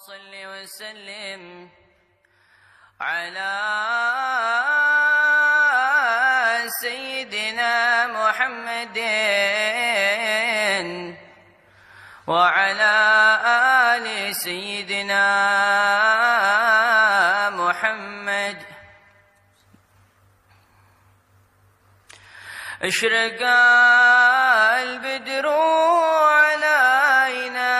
صل وسلم على سيدنا محمد وعلى آل سيدنا محمد. اشرق البدر علينا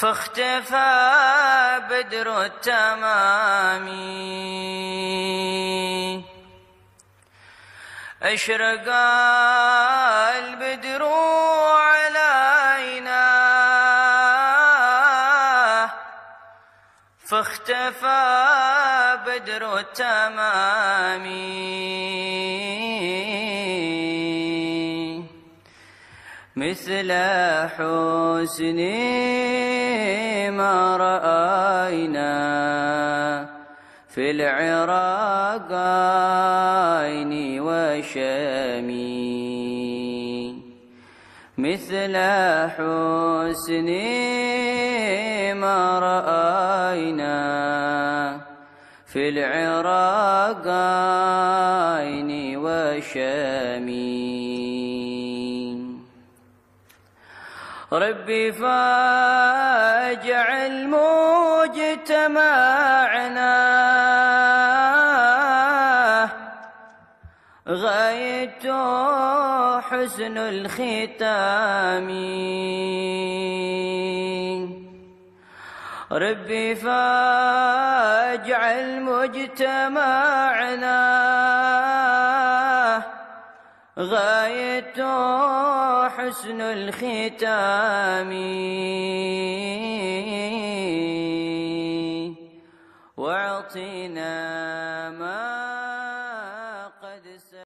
فاختفى بدر التمام. اشرق البدر علينا فاختفى بدر التمام. مثل حسني ما رأينا في العراقين وشامي. مثل حسني ما رأينا في العراقين وشامي. ربي فاجعل مجتمعنا غاية حسن الختام. ربي فاجعل مجتمعنا غاية حسن الختام. واعطنا ما